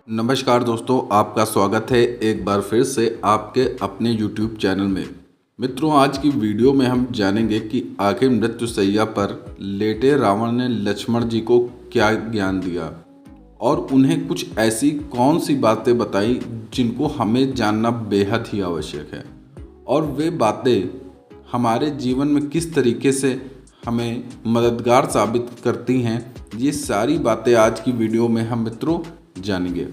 नमस्कार दोस्तों, आपका स्वागत है एक बार फिर से आपके अपने YouTube चैनल में। मित्रों, आज की वीडियो में हम जानेंगे कि आखिर मृत्युशैया पर लेटे रावण ने लक्ष्मण जी को क्या ज्ञान दिया और उन्हें कुछ ऐसी कौन सी बातें बताई जिनको हमें जानना बेहद ही आवश्यक है, और वे बातें हमारे जीवन में किस तरीके से हमें मददगार साबित करती हैं। ये सारी बातें आज की वीडियो में हम मित्रों जानेंगे।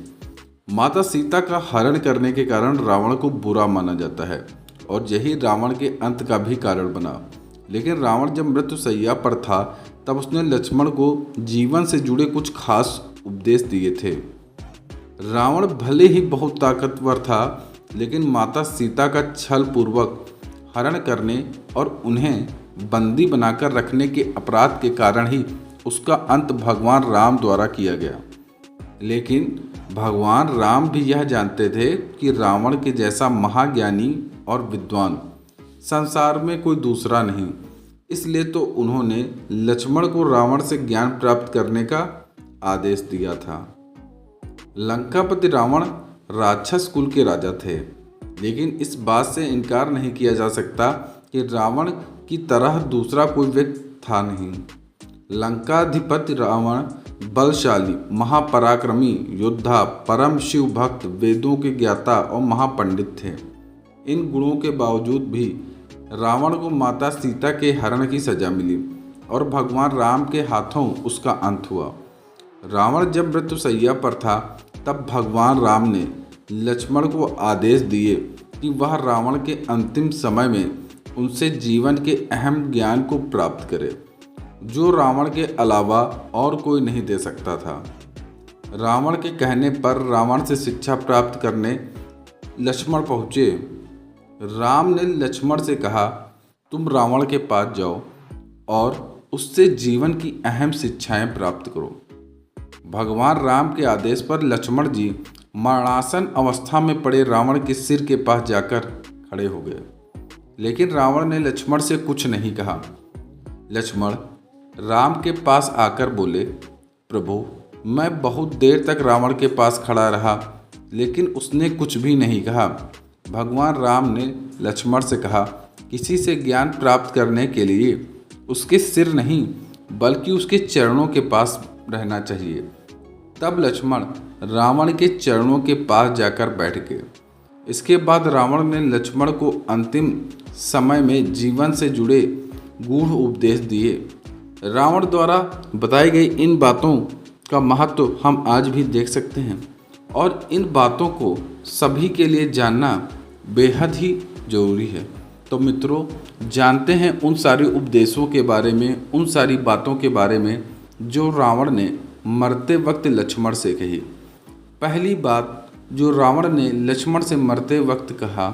माता सीता का हरण करने के कारण रावण को बुरा माना जाता है और यही रावण के अंत का भी कारण बना। लेकिन रावण जब मृत्युशैया पर था तब उसने लक्ष्मण को जीवन से जुड़े कुछ खास उपदेश दिए थे। रावण भले ही बहुत ताकतवर था, लेकिन माता सीता का छल पूर्वक हरण करने और उन्हें बंदी बनाकर रखने के अपराध के कारण ही उसका अंत भगवान राम द्वारा किया गया। लेकिन भगवान राम भी यह जानते थे कि रावण के जैसा महाज्ञानी और विद्वान संसार में कोई दूसरा नहीं। इसलिए तो उन्होंने लक्ष्मण को रावण से ज्ञान प्राप्त करने का आदेश दिया था। लंकापति रावण राक्षस कुल के राजा थे, लेकिन इस बात से इनकार नहीं किया जा सकता कि रावण की तरह दूसरा कोई व्यक्ति था नहीं। लंकाधिपति रावण बलशाली, महापराक्रमी योद्धा, परम शिव भक्त, वेदों के ज्ञाता और महापंडित थे। इन गुणों के बावजूद भी रावण को माता सीता के हरण की सजा मिली और भगवान राम के हाथों उसका अंत हुआ। रावण जब मृत्युशैया पर था तब भगवान राम ने लक्ष्मण को आदेश दिए कि वह रावण के अंतिम समय में उनसे जीवन के अहम ज्ञान को प्राप्त करे, जो रावण के अलावा और कोई नहीं दे सकता था। रावण के कहने पर रावण से शिक्षा प्राप्त करने लक्ष्मण पहुँचे। राम ने लक्ष्मण से कहा, तुम रावण के पास जाओ और उससे जीवन की अहम शिक्षाएं प्राप्त करो। भगवान राम के आदेश पर लक्ष्मण जी मरणासन अवस्था में पड़े रावण के सिर के पास जाकर खड़े हो गए। लेकिन रावण ने लक्ष्मण से कुछ नहीं कहा। लक्ष्मण राम के पास आकर बोले, प्रभु, मैं बहुत देर तक रावण के पास खड़ा रहा, लेकिन उसने कुछ भी नहीं कहा। भगवान राम ने लक्ष्मण से कहा, किसी से ज्ञान प्राप्त करने के लिए उसके सिर नहीं बल्कि उसके चरणों के पास रहना चाहिए। तब लक्ष्मण रावण के चरणों के पास जाकर बैठ गए। इसके बाद रावण ने लक्ष्मण को अंतिम समय में जीवन से जुड़े गूढ़ उपदेश दिए। रावण द्वारा बताई गई इन बातों का महत्व हम आज भी देख सकते हैं और इन बातों को सभी के लिए जानना बेहद ही जरूरी है। तो मित्रों, जानते हैं उन सारे उपदेशों के बारे में, उन सारी बातों के बारे में जो रावण ने मरते वक्त लक्ष्मण से कही। पहली बात जो रावण ने लक्ष्मण से मरते वक्त कहा,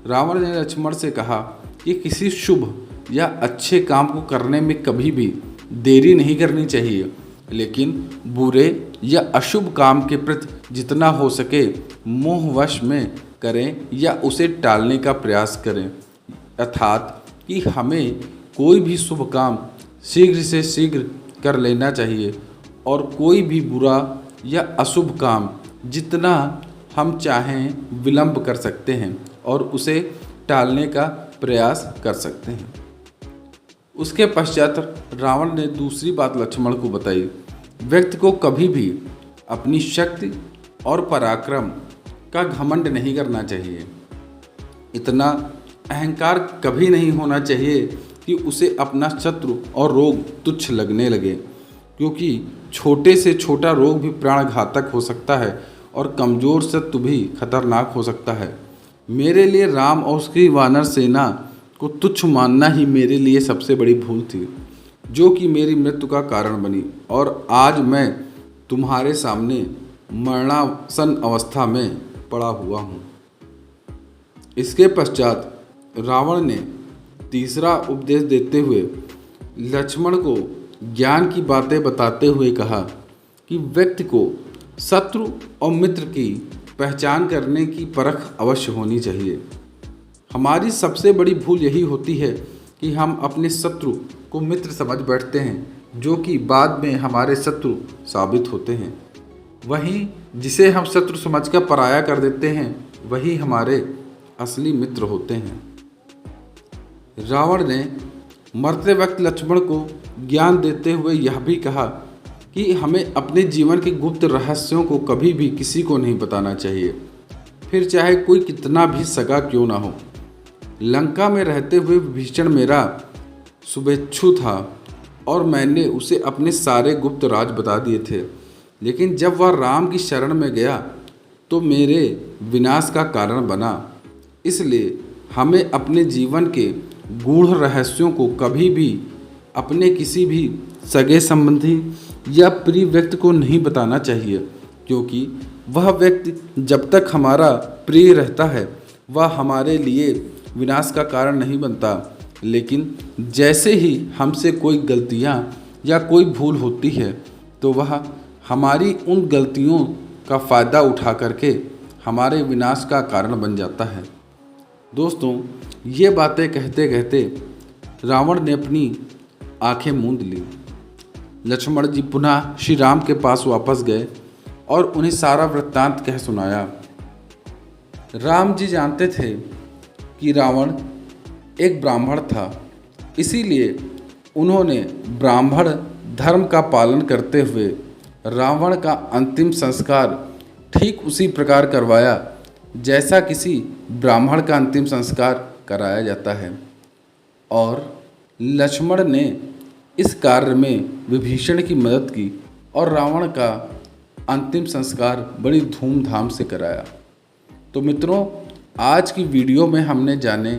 रावण ने लक्ष्मण से कहा कि किसी शुभ या अच्छे काम को करने में कभी भी देरी नहीं करनी चाहिए, लेकिन बुरे या अशुभ काम के प्रति जितना हो सके मोहवश में करें या उसे टालने का प्रयास करें। अर्थात कि हमें कोई भी शुभ काम शीघ्र से शीघ्र कर लेना चाहिए और कोई भी बुरा या अशुभ काम जितना हम चाहें विलंब कर सकते हैं और उसे टालने का प्रयास कर सकते हैं। उसके पश्चात रावण ने दूसरी बात लक्ष्मण को बताई, व्यक्ति को कभी भी अपनी शक्ति और पराक्रम का घमंड नहीं करना चाहिए। इतना अहंकार कभी नहीं होना चाहिए कि उसे अपना शत्रु और रोग तुच्छ लगने लगे, क्योंकि छोटे से छोटा रोग भी प्राणघातक हो सकता है और कमज़ोर शत्रु भी खतरनाक हो सकता है। मेरे लिए राम और उसकी वानर सेना को तुच्छ मानना ही मेरे लिए सबसे बड़ी भूल थी, जो कि मेरी मृत्यु का कारण बनी, और आज मैं तुम्हारे सामने मरणासन अवस्था में पड़ा हुआ हूँ। इसके पश्चात रावण ने तीसरा उपदेश देते हुए लक्ष्मण को ज्ञान की बातें बताते हुए कहा कि व्यक्ति को शत्रु और मित्र की पहचान करने की परख अवश्य होनी चाहिए। हमारी सबसे बड़ी भूल यही होती है कि हम अपने शत्रु को मित्र समझ बैठते हैं, जो कि बाद में हमारे शत्रु साबित होते हैं। वहीं जिसे हम शत्रु समझकर पराया कर देते हैं वही हमारे असली मित्र होते हैं। रावण ने मरते वक्त लक्ष्मण को ज्ञान देते हुए यह भी कहा कि हमें अपने जीवन के गुप्त रहस्यों को कभी भी किसी को नहीं बताना चाहिए, फिर चाहे कोई कितना भी सगा क्यों ना हो। लंका में रहते हुए विभीषण मेरा शुभेच्छु था और मैंने उसे अपने सारे गुप्त राज बता दिए थे, लेकिन जब वह राम की शरण में गया तो मेरे विनाश का कारण बना। इसलिए हमें अपने जीवन के गूढ़ रहस्यों को कभी भी अपने किसी भी सगे संबंधी या प्रिय व्यक्ति को नहीं बताना चाहिए, क्योंकि वह व्यक्ति जब तक हमारा प्रिय रहता है वह हमारे लिए विनाश का कारण नहीं बनता, लेकिन जैसे ही हमसे कोई गलतियां या कोई भूल होती है तो वह हमारी उन गलतियों का फ़ायदा उठा करके हमारे विनाश का कारण बन जाता है। दोस्तों, ये बातें कहते कहते रावण ने अपनी आंखें मूंद ली। लक्ष्मण जी पुनः श्री राम के पास वापस गए और उन्हें सारा वृत्तांत कह सुनाया। राम जी जानते थे कि रावण एक ब्राह्मण था, इसीलिए उन्होंने ब्राह्मण धर्म का पालन करते हुए रावण का अंतिम संस्कार ठीक उसी प्रकार करवाया जैसा किसी ब्राह्मण का अंतिम संस्कार कराया जाता है। और लक्ष्मण ने इस कार्य में विभीषण की मदद की और रावण का अंतिम संस्कार बड़ी धूमधाम से कराया। तो मित्रों, आज की वीडियो में हमने जाने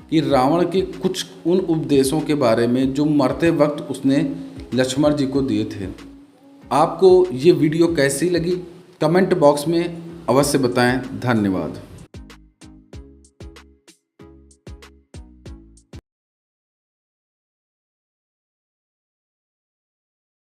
कि रावण के कुछ उन उपदेशों के बारे में जो मरते वक्त उसने लक्ष्मण जी को दिए थे। आपको ये वीडियो कैसी लगी कमेंट बॉक्स में अवश्य बताएं। धन्यवाद।